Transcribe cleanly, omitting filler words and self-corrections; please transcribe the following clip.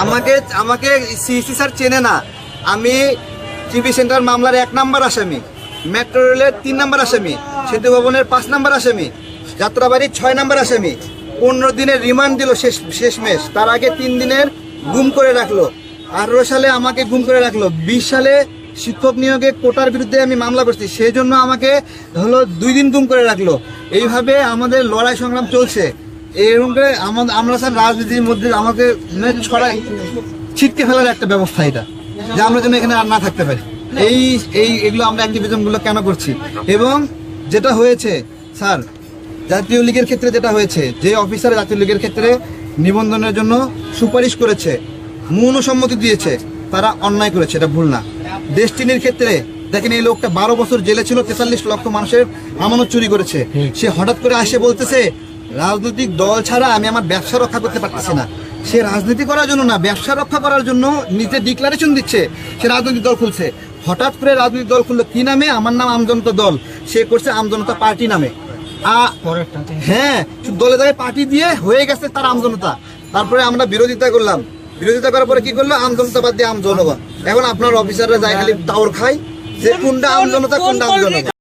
আমাকে আমাকে CC sir চেনে না। আমি টিভি সেন্টার মামলার 1 নম্বর আসামি, মেট্রো রেলের 3 নম্বর আসামি, সেতু ভবনের 5 নম্বর আসামি, যাত্রাবাড়ির 6 নম্বর আসামি। 15 দিনের রিমান্ড দিল শেষমেশ। তার আগে 3 দিনের গুম করে রাখলো। 18 সালে আমাকে গুম করে রাখলো। 20 সালে শিক্ষক নিয়োগে কোটার বিরুদ্ধে আমি মামলা করছি, সেই জন্য আমাকে 2 দিন গুম করে রাখলো। এইভাবে আমাদের লড়াই সংগ্রাম চলছে। এরকম করে আমরা স্যার রাজনীতির মধ্যে আমাকে ছড়াই ছিটকে ফেলার একটা ব্যবস্থা এটা, যে আমরা যেন এখানে আর না থাকতে পারি। এগুলো আমরা অ্যাক্টিভিজম গুলো কেন করছি? এবং যেটা হয়েছে স্যার, জাতীয় লীগের ক্ষেত্রে যেটা হয়েছে, যে অফিসার জাতীয় লীগের ক্ষেত্রে নিবন্ধনের জন্য সুপারিশ করেছে, মৌনসম্মতি দিয়েছে, তারা অন্যায় করেছে, এটা ভুল না। ডেস্টিনির ক্ষেত্রে দেখেন, এই লোকটা 12 বছর জেলে ছিল, 43 লক্ষ মানুষের আমানত চুরি করেছে। সে হঠাৎ করে আসে বলতেছে রাজনৈতিক দল ছাড়া আমি আমার ব্যবসা রক্ষা করতে পারতেছি না। সে রাজনীতি করার জন্য না, ব্যবসা রক্ষা করার জন্য নিজে ডিক্লারেশন দিচ্ছে সে রাজনৈতিক দল খুলছে। হঠাৎ করে রাজনৈতিক দল খুললো কি নামে? আমার নাম আমজনতা দল, সে করছে আমজনতা পার্টি নামে। হ্যাঁ, দলে দলে পার্টি দিয়ে হয়ে গেছে তার আমজনতা। তারপরে আমরা বিরোধিতা করলাম, বিরোধিতা করার পরে কি করলো? আমজনতা বাদ দিয়ে আমজনগণ। এখন আপনার অফিসাররা যায় খালি টাওয়ার খায় যে কোনটা আমজনতা কোনটা আমজনগণ।